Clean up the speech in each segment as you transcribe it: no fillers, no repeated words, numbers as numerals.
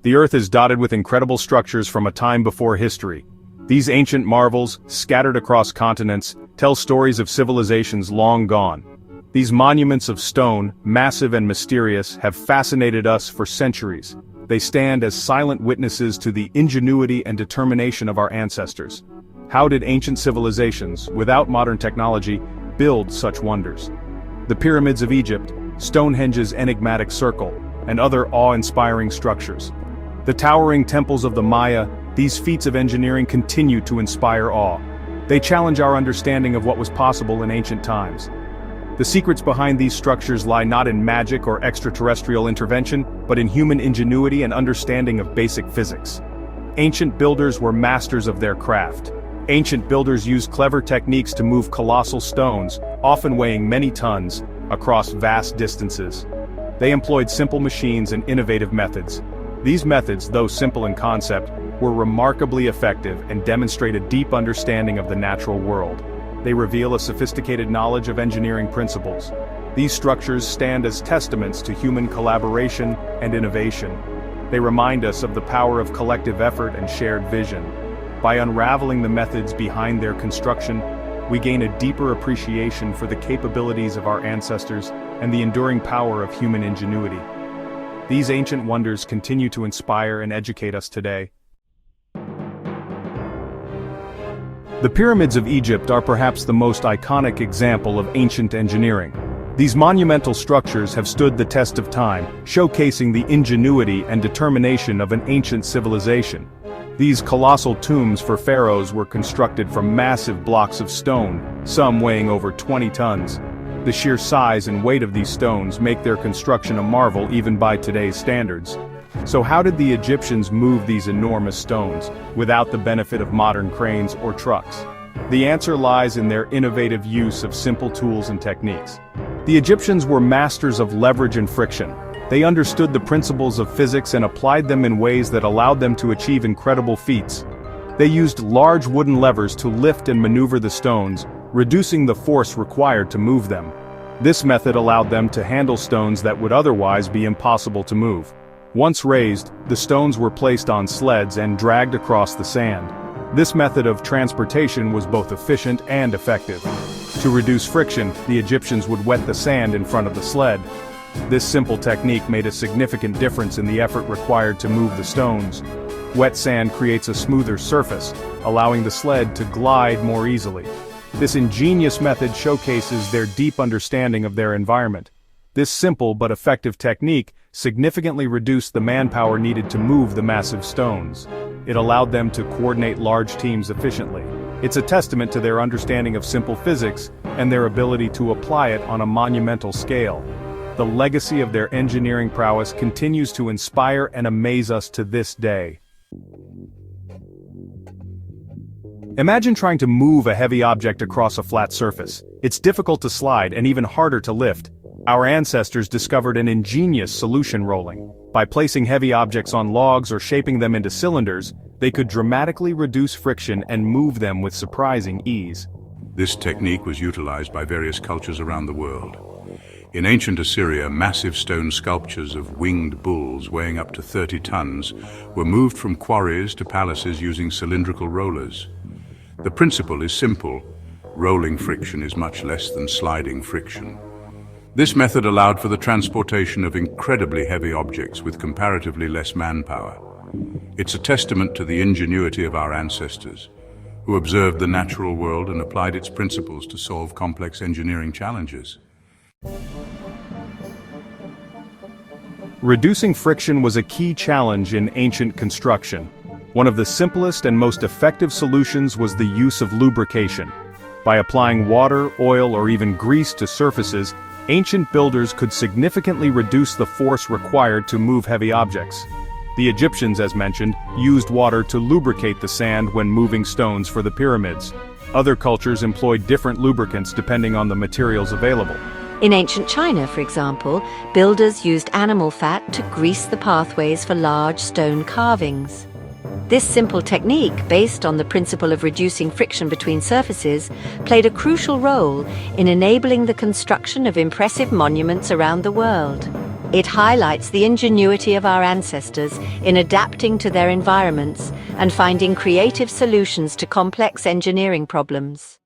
The Earth is dotted with incredible structures from a time before history. These ancient marvels, scattered across continents, tell stories of civilizations long gone. These monuments of stone, massive and mysterious, have fascinated us for centuries. They stand as silent witnesses to the ingenuity and determination of our ancestors. How did ancient civilizations, without modern technology, build such wonders? The pyramids of Egypt, Stonehenge's enigmatic circle, and other awe-inspiring structures. The towering temples of the Maya, these feats of engineering continue to inspire awe. They challenge our understanding of what was possible in ancient times. The secrets behind these structures lie not in magic or extraterrestrial intervention, but in human ingenuity and understanding of basic physics. Ancient builders were masters of their craft. Ancient builders used clever techniques to move colossal stones, often weighing many tons, across vast distances. They employed simple machines and innovative methods. These methods, though simple in concept, were remarkably effective and demonstrate a deep understanding of the natural world. They reveal a sophisticated knowledge of engineering principles. These structures stand as testaments to human collaboration and innovation. They remind us of the power of collective effort and shared vision. By unraveling the methods behind their construction, we gain a deeper appreciation for the capabilities of our ancestors and the enduring power of human ingenuity. These ancient wonders continue to inspire and educate us today. The pyramids of Egypt are perhaps the most iconic example of ancient engineering. These monumental structures have stood the test of time, showcasing the ingenuity and determination of an ancient civilization. These colossal tombs for pharaohs were constructed from massive blocks of stone, some weighing over 20 tons. The sheer size and weight of these stones make their construction a marvel even by today's standards. So how did the Egyptians move these enormous stones, without the benefit of modern cranes or trucks? The answer lies in their innovative use of simple tools and techniques. The Egyptians were masters of leverage and friction. They understood the principles of physics and applied them in ways that allowed them to achieve incredible feats. They used large wooden levers to lift and maneuver the stones, reducing the force required to move them. This method allowed them to handle stones that would otherwise be impossible to move. Once raised, the stones were placed on sleds and dragged across the sand. This method of transportation was both efficient and effective. To reduce friction, the Egyptians would wet the sand in front of the sled. This simple technique made a significant difference in the effort required to move the stones. Wet sand creates a smoother surface, allowing the sled to glide more easily. This ingenious method showcases their deep understanding of their environment. This simple but effective technique significantly reduced the manpower needed to move the massive stones. It allowed them to coordinate large teams efficiently. It's a testament to their understanding of simple physics and their ability to apply it on a monumental scale. The legacy of their engineering prowess continues to inspire and amaze us to this day. Imagine trying to move a heavy object across a flat surface. It's difficult to slide and even harder to lift. Our ancestors discovered an ingenious solution: rolling. By placing heavy objects on logs or shaping them into cylinders, they could dramatically reduce friction and move them with surprising ease. This technique was utilized by various cultures around the world. In ancient Assyria, massive stone sculptures of winged bulls weighing up to 30 tons were moved from quarries to palaces using cylindrical rollers. The principle is simple: rolling friction is much less than sliding friction. This method allowed for the transportation of incredibly heavy objects with comparatively less manpower. It's a testament to the ingenuity of our ancestors, who observed the natural world and applied its principles to solve complex engineering challenges. Reducing friction was a key challenge in ancient construction. One of the simplest and most effective solutions was the use of lubrication. By applying water, oil, or even grease to surfaces, ancient builders could significantly reduce the force required to move heavy objects. The Egyptians, as mentioned, used water to lubricate the sand when moving stones for the pyramids. Other cultures employed different lubricants depending on the materials available. In ancient China, for example, builders used animal fat to grease the pathways for large stone carvings. This simple technique, based on the principle of reducing friction between surfaces, played a crucial role in enabling the construction of impressive monuments around the world. It highlights the ingenuity of our ancestors in adapting to their environments and finding creative solutions to complex engineering problems.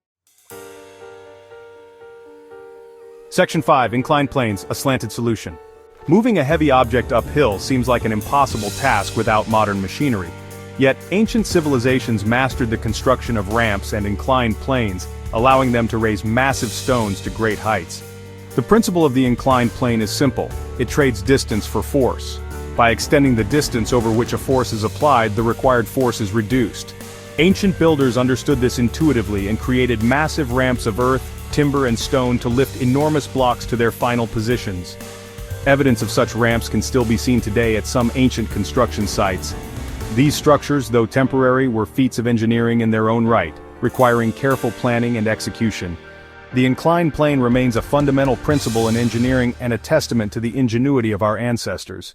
Section 5. Inclined planes, a slanted solution. Moving a heavy object uphill seems like an impossible task without modern machinery. Yet, ancient civilizations mastered the construction of ramps and inclined planes, allowing them to raise massive stones to great heights. The principle of the inclined plane is simple. It trades distance for force. By extending the distance over which a force is applied, the required force is reduced. Ancient builders understood this intuitively and created massive ramps of earth, timber and stone to lift enormous blocks to their final positions. Evidence of such ramps can still be seen today at some ancient construction sites. These structures, though temporary, were feats of engineering in their own right, requiring careful planning and execution. The inclined plane remains a fundamental principle in engineering and a testament to the ingenuity of our ancestors.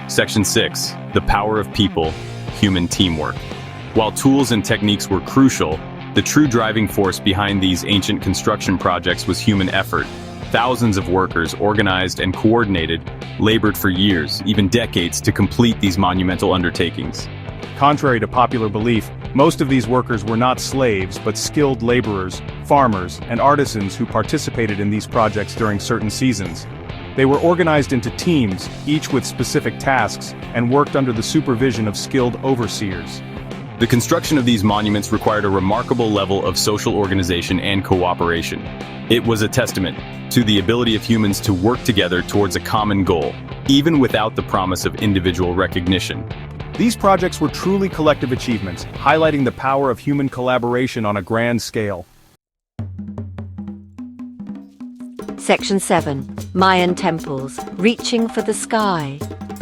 Section 6. The power of people, human teamwork. While tools and techniques were crucial, the true driving force behind these ancient construction projects was human effort. Thousands of workers, organized and coordinated, labored for years, even decades, to complete these monumental undertakings. Contrary to popular belief, most of these workers were not slaves but skilled laborers, farmers, and artisans who participated in these projects during certain seasons. They were organized into teams, each with specific tasks, and worked under the supervision of skilled overseers. The construction of these monuments required a remarkable level of social organization and cooperation. It was a testament to the ability of humans to work together towards a common goal, even without the promise of individual recognition. These projects were truly collective achievements, highlighting the power of human collaboration on a grand scale. Section 7. Mayan temples, reaching for the sky.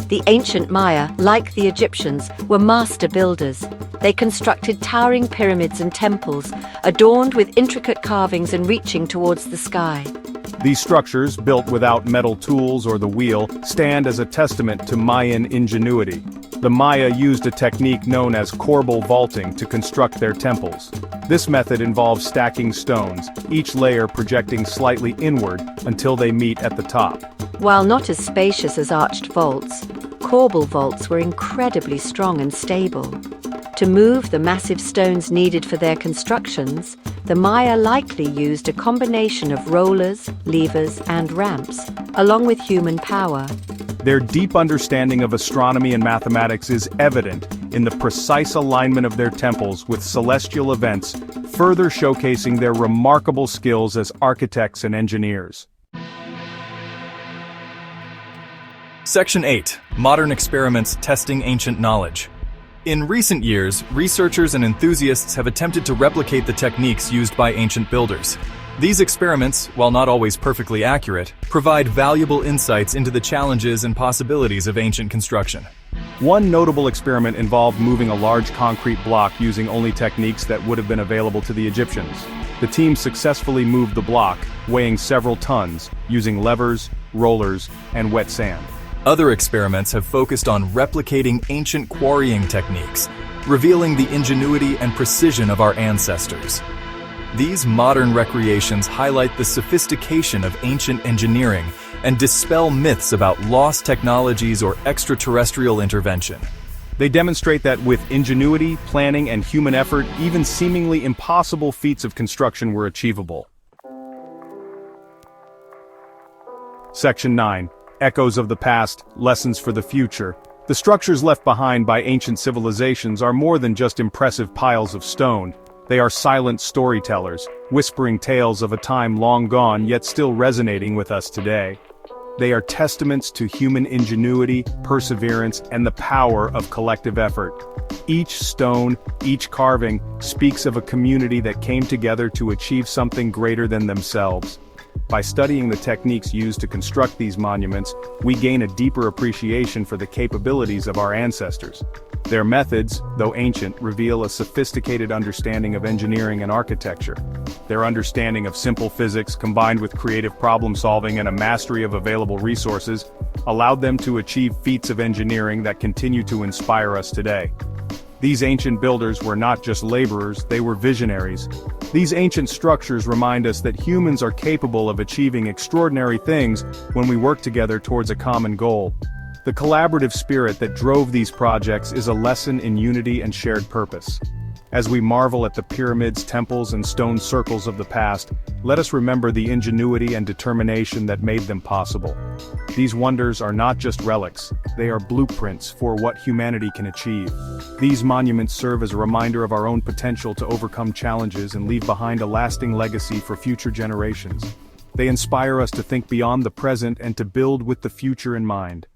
The ancient Maya, like the Egyptians, were master builders. They constructed towering pyramids and temples, adorned with intricate carvings and reaching towards the sky. These structures, built without metal tools or the wheel, stand as a testament to Mayan ingenuity. The Maya used a technique known as corbel vaulting to construct their temples. This method involves stacking stones, each layer projecting slightly inward until they meet at the top. While not as spacious as arched vaults, corbel vaults were incredibly strong and stable. To move the massive stones needed for their constructions, the Maya likely used a combination of rollers, levers, and ramps, along with human power. Their deep understanding of astronomy and mathematics is evident in the precise alignment of their temples with celestial events, further showcasing their remarkable skills as architects and engineers. Section 8. Modern experiments testing ancient knowledge. In recent years, researchers and enthusiasts have attempted to replicate the techniques used by ancient builders. These experiments, while not always perfectly accurate, provide valuable insights into the challenges and possibilities of ancient construction. One notable experiment involved moving a large concrete block using only techniques that would have been available to the Egyptians. The team successfully moved the block, weighing several tons, using levers, rollers, and wet sand. Other experiments have focused on replicating ancient quarrying techniques, revealing the ingenuity and precision of our ancestors. These modern recreations highlight the sophistication of ancient engineering and dispel myths about lost technologies or extraterrestrial intervention. They demonstrate that with ingenuity, planning, and human effort, even seemingly impossible feats of construction were achievable. Section 9. Echoes of the past, lessons for the future. The structures left behind by ancient civilizations are more than just impressive piles of stone. They are silent storytellers, whispering tales of a time long gone yet still resonating with us today. They are testaments to human ingenuity, perseverance, and the power of collective effort. Each stone, each carving, speaks of a community that came together to achieve something greater than themselves. By studying the techniques used to construct these monuments, we gain a deeper appreciation for the capabilities of our ancestors. Their methods, though ancient, reveal a sophisticated understanding of engineering and architecture. Their understanding of simple physics, combined with creative problem-solving and a mastery of available resources, allowed them to achieve feats of engineering that continue to inspire us today. These ancient builders were not just laborers, they were visionaries. These ancient structures remind us that humans are capable of achieving extraordinary things when we work together towards a common goal. The collaborative spirit that drove these projects is a lesson in unity and shared purpose. As we marvel at the pyramids, temples, and stone circles of the past, let us remember the ingenuity and determination that made them possible. These wonders are not just relics, they are blueprints for what humanity can achieve. These monuments serve as a reminder of our own potential to overcome challenges and leave behind a lasting legacy for future generations. They inspire us to think beyond the present and to build with the future in mind.